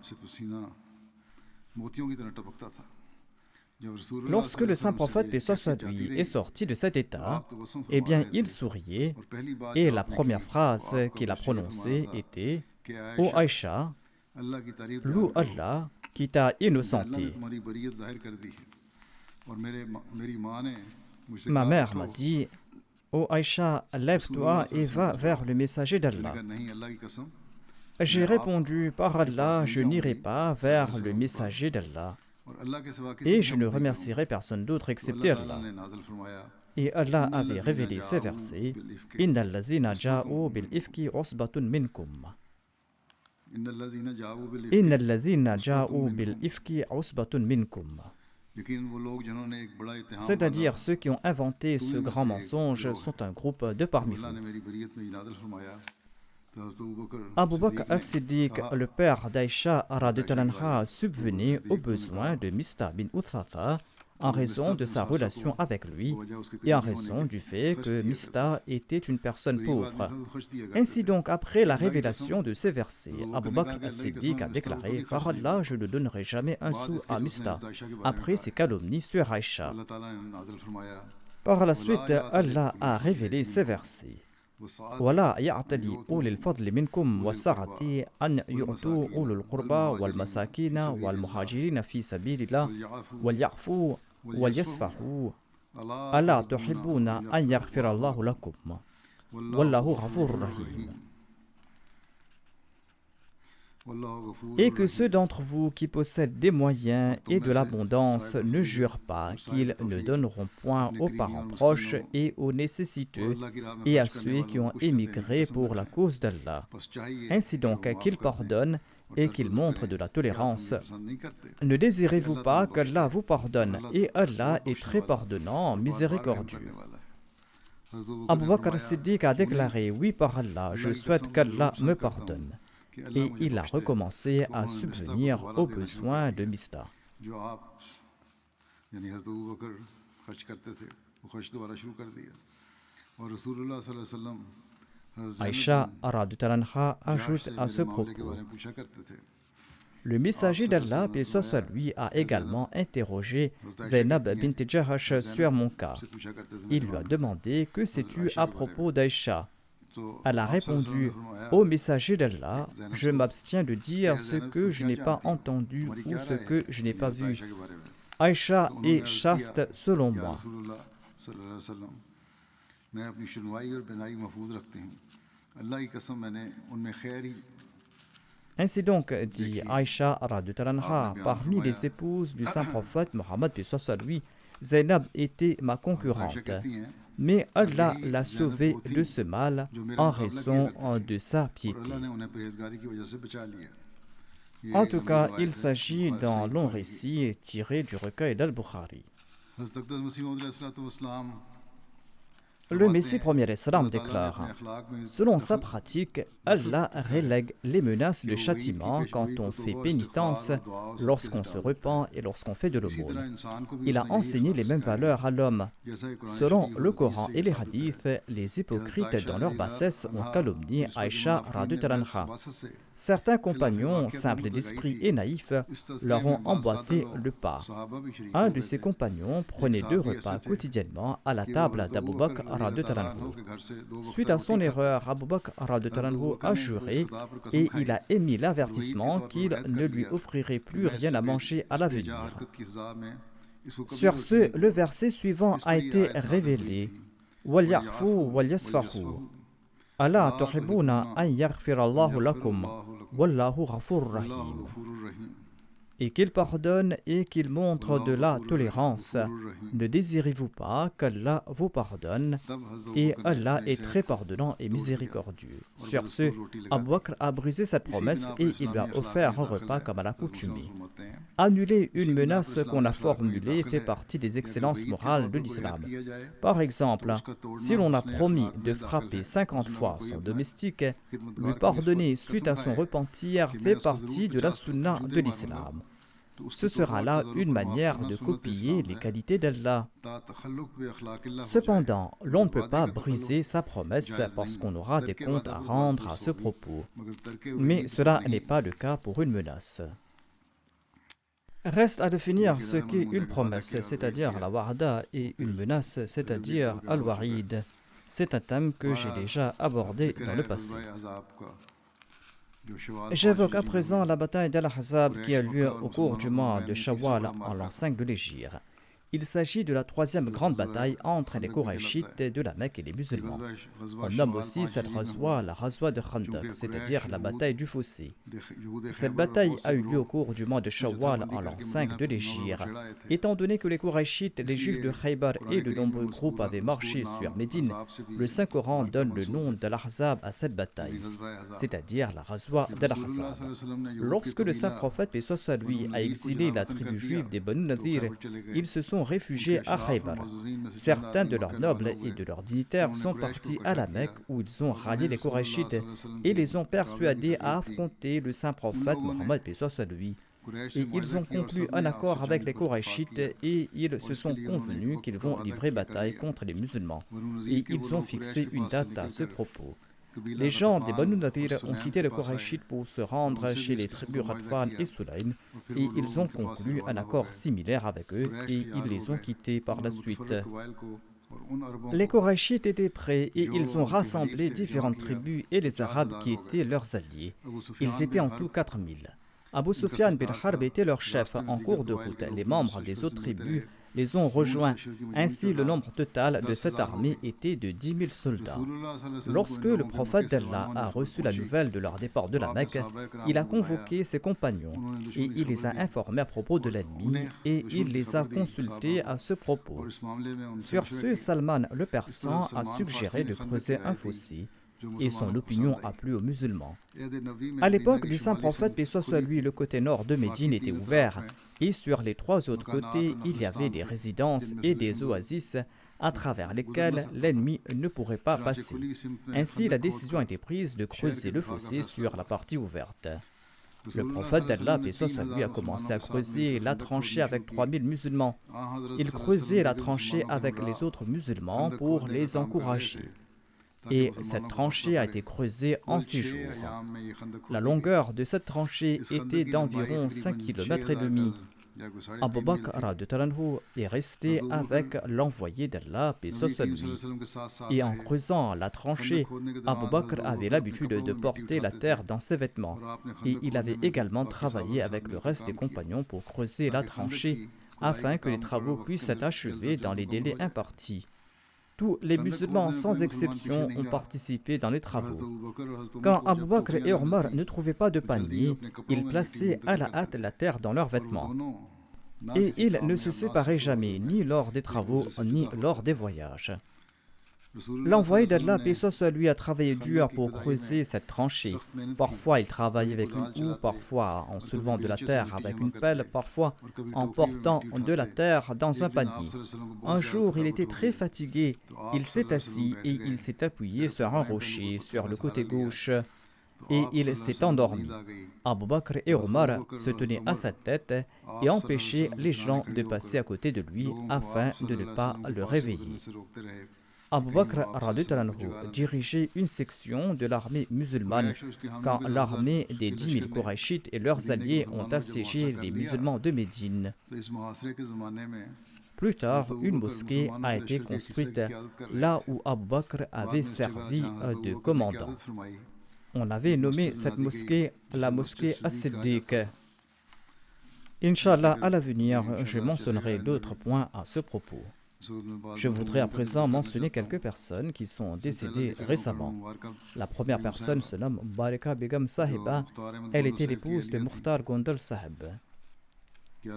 Lorsque le saint prophète, paix soit sur lui, est sorti de cet état, eh bien, il souriait, et la première phrase qu'il a prononcée était: « Ô Aïcha, loue Allah qui t'a innocenté. » Ma mère m'a dit: Ô Aïcha, lève-toi et va vers le messager d'Allah. J'ai répondu: par Allah, je n'irai pas vers le messager d'Allah. Et je ne remercierai personne d'autre excepté Allah. Et Allah avait révélé ces versets: Inna alladhina ja'u bil ifki usbatun minkum. Inna alladhina ja'u bil ifki usbatun minkum. C'est-à-dire, ceux qui ont inventé ce grand mensonge sont un groupe de parmi vous. Abu Bakr as-Siddiq, le père d'Aïcha radhiyallahu anha, subvenait aux besoins de Mistah bin Uthatha en raison de sa relation avec lui et en raison du fait que Mistah était une personne pauvre. Ainsi donc, après la révélation de ces versets, Abu Bakr as-Siddiq a déclaré: par Allah, je ne donnerai jamais un sou à Mistah après ces calomnies sur Aïcha. Par la suite, Allah a révélé ces versets: ولا يعتلي أولي الفضل منكم والسعة أن يؤتوا أولي القربى والمساكين والمهاجرين في سبيل الله وليعفوا وليصفحوا ألا تحبون أن يغفر الله لكم والله غفور رحيم. Et que ceux d'entre vous qui possèdent des moyens et de l'abondance ne jurent pas qu'ils ne donneront point aux parents proches et aux nécessiteux et à ceux qui ont émigré pour la cause d'Allah. Ainsi donc qu'ils pardonnent et qu'ils montrent de la tolérance. Ne désirez-vous pas qu'Allah vous pardonne, et Allah est très pardonnant, miséricordieux. Abu Bakr as-Siddiq a déclaré: oui, par Allah, je souhaite qu'Allah me pardonne. Et il a recommencé à subvenir aux besoins de Mistah. यानी हज़रत अबू बकर खर्च करते थे, वो खर्च दोबारा शुरू कर दिया। और रसूलुल्लाह सल्लल्लाहु अलैहि वसल्लम Aïcha radhiyallahu anha ajoute à ce propos: पूछा करते थे। le messager d'Allah, paix soit sur lui, a également interrogé Zainab bint Jahash sur mon cas. Il lui a demandé: que sais-tu à propos d'Aïcha? Elle a répondu: ô messager d'Allah, je m'abstiens de dire ce que je n'ai pas entendu ou ce que je n'ai pas vu. Aïcha est chaste selon moi. Ainsi donc, dit Aïcha radhiyallahu anha, parmi les épouses du saint prophète Mohammed paix soit sur lui, Zainab était ma concurrente. Mais Allah l'a sauvée de ce mal en raison de sa piété. En tout cas, il s'agit d'un long récit tiré du recueil d'Al-Bukhari. Le Messie premier l'Islam déclare: selon sa pratique, Allah relègue les menaces de châtiment quand on fait pénitence, lorsqu'on se repent et lorsqu'on fait de l'aumône. Il a enseigné les mêmes valeurs à l'homme. Selon le Coran et les hadiths, les hypocrites dans leur bassesse ont calomnié Aïcha radhiyallahu anha. Certains compagnons, simples d'esprit et naïfs, leur ont emboîté le pas. Un de ces compagnons prenait 2 repas quotidiennement à la table d'Abu Bakr radhiyallahu anhu. Suite à son erreur, Abu Bakr radhiyallahu anhu a juré et il a émis l'avertissement qu'il ne lui offrirait plus rien à manger à l'avenir. Sur ce, le verset suivant a été révélé: وَلْيَعْفُوا وَلْيَصْفَحُوا أَلَا تُحِبُّونَ أَنْ يَغْفِرَ اللَّهُ لَكُمْ وَاللَّهُ غَفُورٌ رَحِيمٌ. Et qu'il pardonne et qu'il montre de la tolérance. Ne désirez-vous pas qu'Allah vous pardonne? Et Allah est très pardonnant et miséricordieux. Sur ce, Abu Bakr a brisé cette promesse et il lui a offert un repas comme à l'accoutumée. Annuler une menace qu'on a formulée fait partie des excellences morales de l'islam. Par exemple, si l'on a promis de frapper 50 fois son domestique, lui pardonner suite à son repentir fait partie de la sunna de l'islam. Ce sera là une manière de copier les qualités d'Allah. Cependant, l'on ne peut pas briser sa promesse parce qu'on aura des comptes à rendre à ce propos. Mais cela n'est pas le cas pour une menace. Reste à définir ce qu'est une promesse, c'est-à-dire la warda, et une menace, c'est-à-dire al-warid. C'est un thème que j'ai déjà abordé dans le passé. J'évoque à présent la bataille d'Al-Ahzab qui a lieu au cours du mois de Shawwal en l'an 5 de l'Hégire. Il s'agit de la 3e grande bataille entre les Qurayshites de la Mecque et les musulmans. On nomme aussi cette ghazwa la ghazwa de Khandaq, c'est-à-dire la bataille du fossé. Cette bataille a eu lieu au cours du mois de Shawwal en l'an 5 de l'Hégire. Étant donné que les Qurayshites, les Juifs de Khaybar et de nombreux groupes avaient marché sur Médine, le Saint-Coran donne le nom d'Al-Ahzab à cette bataille, c'est-à-dire la ghazwa d'Al-Ahzab. Lorsque le Saint-Prophète, paix soit sur lui, a exilé la tribu juive des Banu Nadir, ils se sont réfugiés à Khaybar. Certains de leurs nobles et de leurs dignitaires sont partis à la Mecque où ils ont rallié les Qurayshites et les ont persuadés à affronter le saint prophète Mohammed paix soit sur lui. Et ils ont conclu un accord avec les Qurayshites et ils se sont convenus qu'ils vont livrer bataille contre les musulmans. Et ils ont fixé une date à ce propos. Les gens des Banu Nadir ont quitté le Qurayshite pour se rendre chez les tribus Radfan et Sulaym et ils ont conclu un accord similaire avec eux et ils les ont quittés par la suite. Les Qurayshites étaient prêts et ils ont rassemblé différentes tribus et les Arabes qui étaient leurs alliés. Ils étaient en tout 4000. Abu Sufyan bin Harb était leur chef en cours de route. Les membres des autres tribus les ont rejoints. Ainsi, le nombre total de cette armée était de 10 000 soldats. Lorsque le prophète d'Allah a reçu la nouvelle de leur départ de la Mecque, il a convoqué ses compagnons et il les a informés à propos de l'ennemi et il les a consultés à ce propos. Sur ce, Salman le Persan a suggéré de creuser un fossé et son opinion a plu aux musulmans. À l'époque du saint prophète, paix soit sur lui, le côté nord de Médine était ouvert et sur les 3 autres côtés, il y avait des résidences et des oasis à travers lesquelles l'ennemi ne pourrait pas passer. Ainsi, la décision a été prise de creuser le fossé sur la partie ouverte. Le prophète d'Allah, paix soit sur lui, a commencé à creuser la tranchée avec 3000 musulmans. Il creusait la tranchée avec les autres musulmans pour les encourager. Et cette tranchée a été creusée en 6 jours. La longueur de cette tranchée était d'environ 5,5 km. Abu Bakr est resté avec l'envoyé d'Allah, paix soit sur lui. Et en creusant la tranchée, Abu Bakr avait l'habitude de porter la terre dans ses vêtements. Et il avait également travaillé avec le reste des compagnons pour creuser la tranchée afin que les travaux puissent être achevés dans les délais impartis. Tous les musulmans, sans exception, ont participé dans les travaux. Quand Abu Bakr et Omar ne trouvaient pas de panier, ils plaçaient à la hâte la terre dans leurs vêtements. Et ils ne se séparaient jamais, ni lors des travaux, ni lors des voyages. L'envoyé d'Allah, paix soit sur lui, a travaillé dur pour creuser cette tranchée. Parfois, il travaillait avec une houe, parfois en soulevant de la terre avec une pelle, parfois en portant de la terre dans un panier. Un jour, il était très fatigué. Il s'est assis et il s'est appuyé sur un rocher, sur le côté gauche, et il s'est endormi. Abu Bakr et Omar se tenaient à sa tête et empêchaient les gens de passer à côté de lui afin de ne pas le réveiller. Abu Bakr dirigeait une section de l'armée musulmane quand l'armée des 10 000 Qurayshites et leurs alliés ont assiégé les musulmans de Médine. Plus tard, une mosquée a été construite là où Abu Bakr avait servi de commandant. On avait nommé cette mosquée la mosquée As-Siddiq. Inch'Allah, à l'avenir, je mentionnerai d'autres points à ce propos. Je voudrais à présent mentionner quelques personnes qui sont décédées récemment. La première personne se nomme Barika Begum Sahiba. Elle était l'épouse de Mukhtar Gondal Sahib.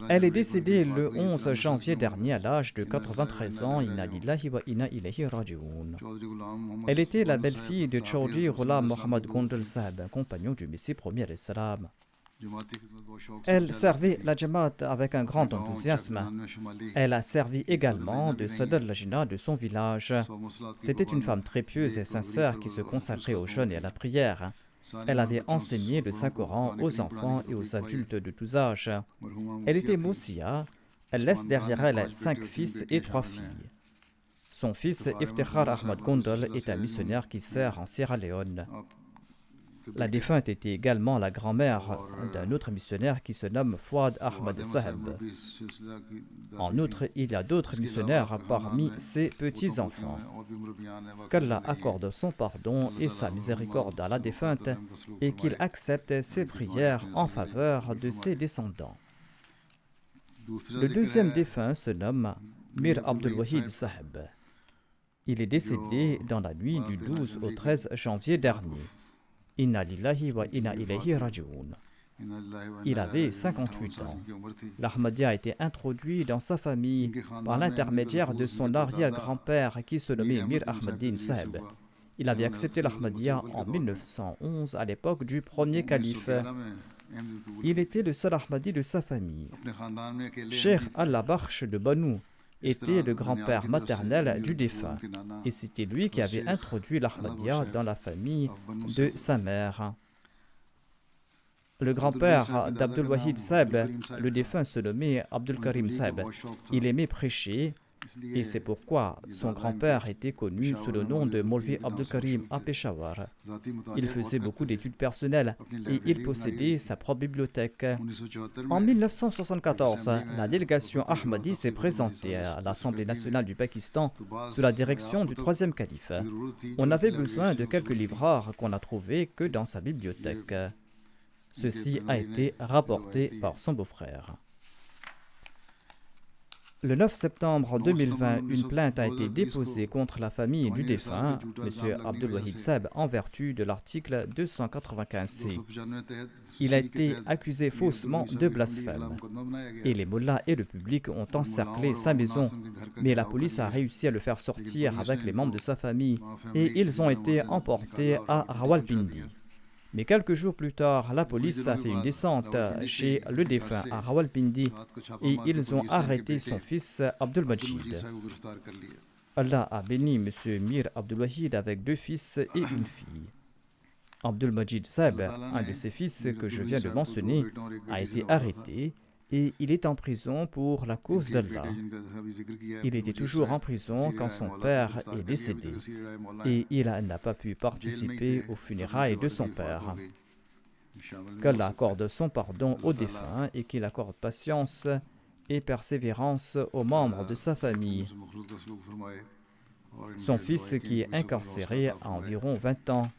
Elle est décédée le 11 janvier dernier à l'âge de 93 ans. Inna lillahi wa inna ilayhi raji'un. Elle était la belle-fille de Chaudhry Ghulam Mohammad Gondal Sahib, un compagnon du Messie premier al-Salam. Elle servait la Jamaat avec un grand enthousiasme. Elle a servi également de Sadr Lajna de son village. C'était une femme très pieuse et sincère qui se consacrait au jeûne et à la prière. Elle avait enseigné le Saint-Coran aux enfants et aux adultes de tous âges. Elle était Moussia. Elle laisse derrière elle 5 fils et 3 filles. Son fils, Iftikhar Ahmad Gondal, est un missionnaire qui sert en Sierra Leone. La défunte était également la grand-mère d'un autre missionnaire qui se nomme Fouad Ahmad Sahib. En outre, il y a d'autres missionnaires parmi ses petits-enfants. Qu'Allah accorde son pardon et sa miséricorde à la défunte et qu'il accepte ses prières en faveur de ses descendants. Le deuxième défunt se nomme Mir Abdul Wahid Sahib. Il est décédé dans la nuit du 12 au 13 janvier dernier. Inna lillahi wa inna ilayhi raji'un. Il avait 58 ans. L'Ahmadiyya a été introduit dans sa famille par l'intermédiaire de son arrière-grand-père qui se nommait Mir Ahmaddin Sahib. Il avait accepté l'Ahmadiyya en 1911 à l'époque du premier calife. Il était le seul Ahmadi de sa famille. Cheikh Allah-Bakhsh de Banu était le grand-père maternel du défunt, et c'était lui qui avait introduit l'Ahmadiyya dans la famille de sa mère. Le grand-père d'Abdul Wahid Sahib, le défunt se nommait Abdul Karim Sahib. Il aimait prêcher, et c'est pourquoi son grand-père était connu sous le nom de Molvi Abdul Karim à Peshawar. Il faisait beaucoup d'études personnelles et il possédait sa propre bibliothèque. En 1974, la délégation Ahmadi s'est présentée à l'Assemblée nationale du Pakistan sous la direction du troisième calife. On avait besoin de quelques livres rares qu'on n'a trouvés que dans sa bibliothèque. Ceci a été rapporté par son beau-frère. Le 9 septembre 2020, une plainte a été déposée contre la famille du défunt, M. Abdul Wahid Sahib, en vertu de l'article 295C. Il a été accusé faussement de blasphème. Et les mollahs et le public ont encerclé sa maison, mais la police a réussi à le faire sortir avec les membres de sa famille et ils ont été emportés à Rawalpindi. Mais quelques jours plus tard, la police a fait une descente chez le défunt à Rawalpindi et ils ont arrêté son fils Abdul Majid. Allah a béni M. Mir Abdul Wahid avec 2 fils et une fille. Abdul Majid Saeb, un de ses fils que je viens de mentionner, a été arrêté et il est en prison pour la cause d'Allah. Il était toujours en prison quand son père est décédé et il n'a pas pu participer aux funérailles de son père. Qu'Allah accorde son pardon aux défunts et qu'il accorde patience et persévérance aux membres de sa famille. Son fils qui est incarcéré à environ 20 ans.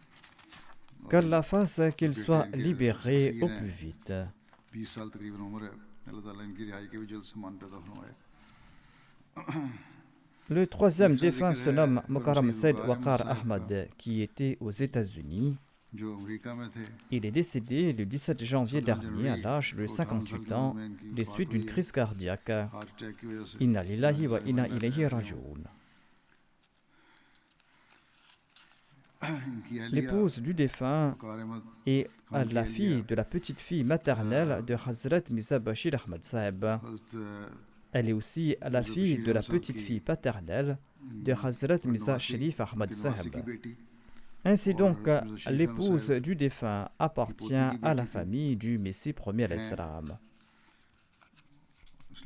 Qu'Allah fasse qu'il soit libéré au plus vite. Le troisième défunt se nomme Mukarram Said Waqar Ahmad, qui était aux États-Unis. Il est décédé le 17 janvier dernier à l'âge de 58 ans des suites d'une crise cardiaque. Inna lillahi wa inna ilayhi raji'un. L'épouse du défunt est la fille de la petite fille maternelle de Hazrat Mirza Bashir Ahmad Saeb. Elle est aussi la fille de la petite fille paternelle de Hazrat Mirza Sharif Ahmad Saeb. Ainsi donc, l'épouse du défunt appartient à la famille du Messie premier à l'Islam.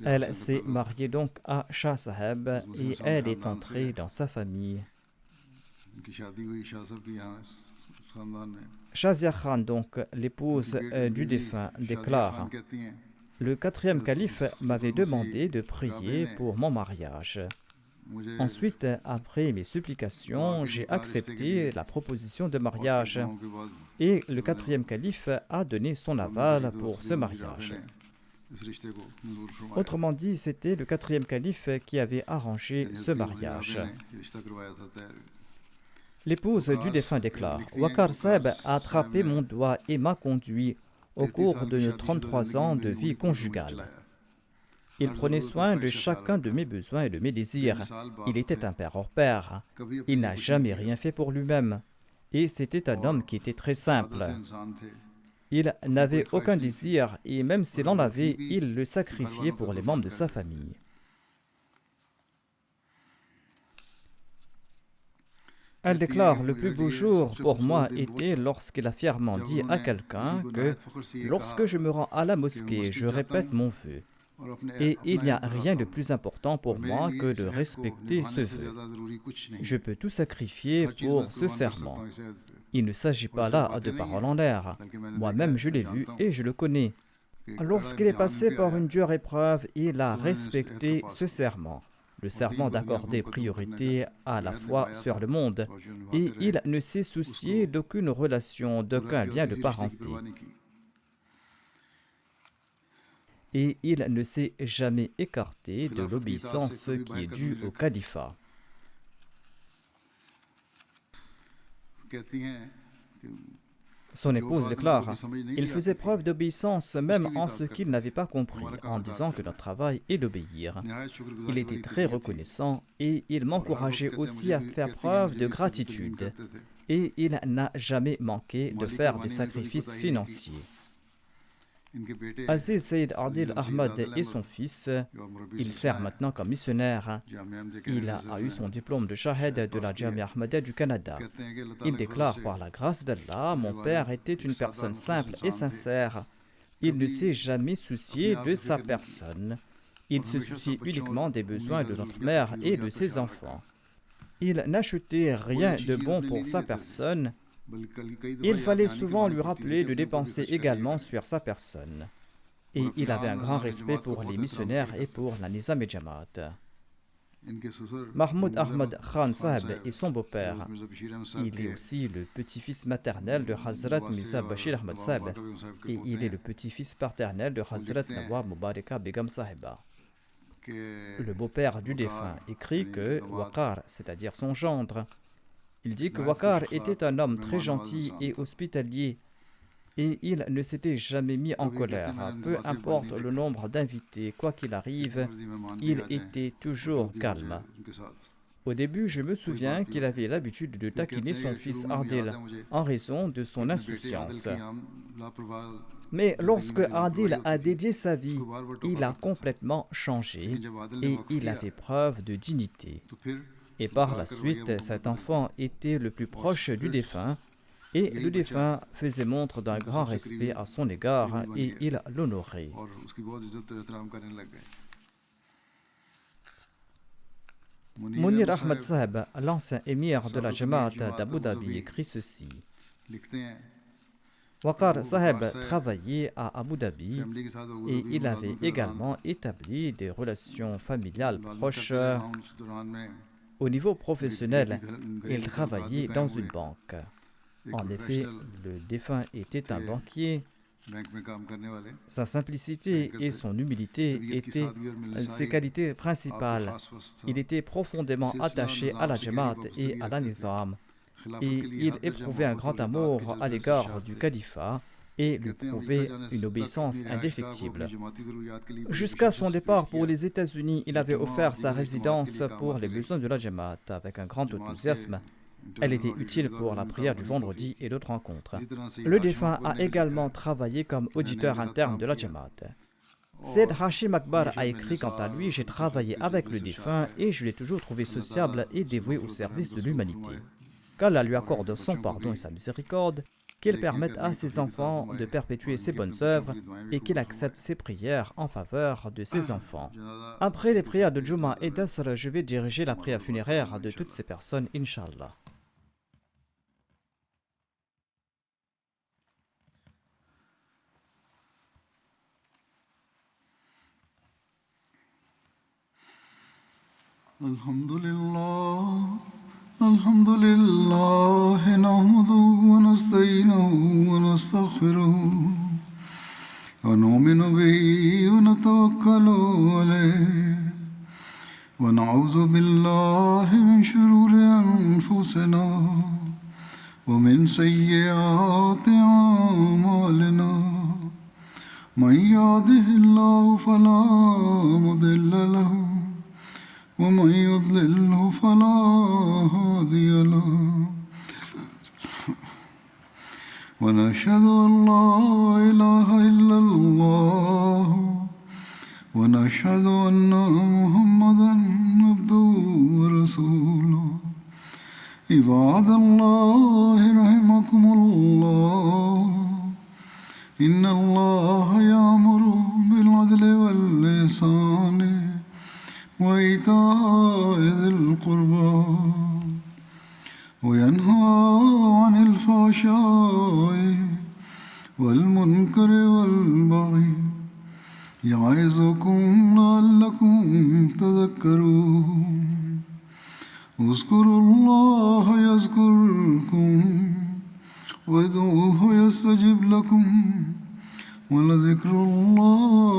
Elle s'est mariée donc à Shah Saheb et elle est entrée dans sa famille. Shazia Khan, donc l'épouse du défunt, déclare: le quatrième calife m'avait demandé de prier pour mon mariage. Ensuite, après mes supplications, j'ai accepté la proposition de mariage et le quatrième calife a donné son aval pour ce mariage. Autrement dit, c'était le quatrième calife qui avait arrangé ce mariage. L'épouse du défunt déclare: Waqar Saeb a attrapé mon doigt et m'a conduit au cours de nos 33 ans de vie conjugale. Il prenait soin de chacun de mes besoins et de mes désirs. Il était un père hors pair. Il n'a jamais rien fait pour lui-même. Et c'était un homme qui était très simple. Il n'avait aucun désir et même s'il en avait, il le sacrifiait pour les membres de sa famille. Elle déclare: le plus beau jour pour moi était lorsqu'il a fièrement dit à quelqu'un que lorsque je me rends à la mosquée, je répète mon vœu. Et il n'y a rien de plus important pour moi que de respecter ce vœu. Je peux tout sacrifier pour ce serment. Il ne s'agit pas là de paroles en l'air. Moi-même, je l'ai vu et je le connais. Lorsqu'il est passé par une dure épreuve, il a respecté ce serment. Le serment d'accorder priorité à la foi sur le monde, et il ne s'est soucié d'aucune relation, d'aucun lien de parenté. Et il ne s'est jamais écarté de l'obéissance qui est due au califat. Son épouse déclare: il faisait preuve d'obéissance même en ce qu'il n'avait pas compris, en disant que notre travail est d'obéir. Il était très reconnaissant et il m'encourageait aussi à faire preuve de gratitude. Et il n'a jamais manqué de faire des sacrifices financiers. Aziz Saïd Adil Ahmad et son fils, il sert maintenant comme missionnaire. Il a eu son diplôme de Shahed de la Jamia Ahmadiyya du Canada. Il déclare: par la grâce d'Allah, mon père était une personne simple et sincère. Il ne s'est jamais soucié de sa personne. Il se soucie uniquement des besoins de notre mère et de ses enfants. Il n'achetait rien de bon pour sa personne. Il fallait souvent lui rappeler de dépenser également sur sa personne. Et il avait un grand respect pour les missionnaires et pour la Nizam et Jamaat. Mahmoud Ahmad Khan Saheb est son beau-père. Il est aussi le petit-fils maternel de Hazrat Mirza Bashir Ahmad Saheb et il est le petit-fils paternel de Hazrat Nawab Mubaraka Begum Sahiba. Le beau-père du défunt écrit que Waqar, c'est-à-dire son gendre, il dit que Waqar était un homme très gentil et hospitalier et il ne s'était jamais mis en colère. Peu importe le nombre d'invités, quoi qu'il arrive, il était toujours calme. Au début, je me souviens qu'il avait l'habitude de taquiner son fils Adil en raison de son insouciance. Mais lorsque Adil a dédié sa vie, il a complètement changé et il a fait preuve de dignité. Et par la suite, cet enfant était le plus proche du défunt Et le défunt faisait montre d'un grand respect à son égard et il l'honorait. Munir Ahmed Saheb, l'ancien émir de la Jamaat d'Abu Dhabi, écrit ceci. Waqar Saheb travaillait à Abu Dhabi et il avait également établi des relations familiales proches. Au niveau professionnel, il travaillait dans une banque. En effet, le défunt était un banquier. Sa simplicité et son humilité étaient ses qualités principales. Il était profondément attaché à la Jamaat et à l'Anizam, et il éprouvait un grand amour à l'égard du califat et lui prouvait une obéissance indéfectible. Jusqu'à son départ pour les États-Unis, il avait offert sa résidence pour les besoins de la Jamaat avec un grand enthousiasme. Elle était utile pour la prière du vendredi et d'autres rencontres. Le défunt a également travaillé comme auditeur interne de la Jamaat. Said Hashim Akbar a écrit quant à lui « J'ai travaillé avec le défunt et je l'ai toujours trouvé sociable et dévoué au service de l'humanité. Qu'Allah lui accorde son pardon et sa miséricorde, qu'il permette à ses enfants de perpétuer ses bonnes œuvres et qu'il accepte ses prières en faveur de ses enfants. » Après les prières de Juma et d'Asr, je vais diriger la prière funéraire de toutes ces personnes, Inch'Allah. الحمد لله نحمده ونستعينه ونستغفره ونؤمن به ونتوكل عليه ونعوذ بالله من شرور أنفسنا ومن سيئات أعمالنا من يهده الله فلا مضل له ومن يضلله فلا هادي له ونشهد أن لا إله إلا الله ونشهد أن محمدا عبده ورسوله عباد الله رحمكم الله إن الله يأمر بالعدل والإحسان وإيتاء ذي القربى وينهى عن الفحشاء والمنكر والبغي يعظكم لعلكم تذكرون اذكروا الله يذكركم وادعوه يستجب لكم ولذكر الله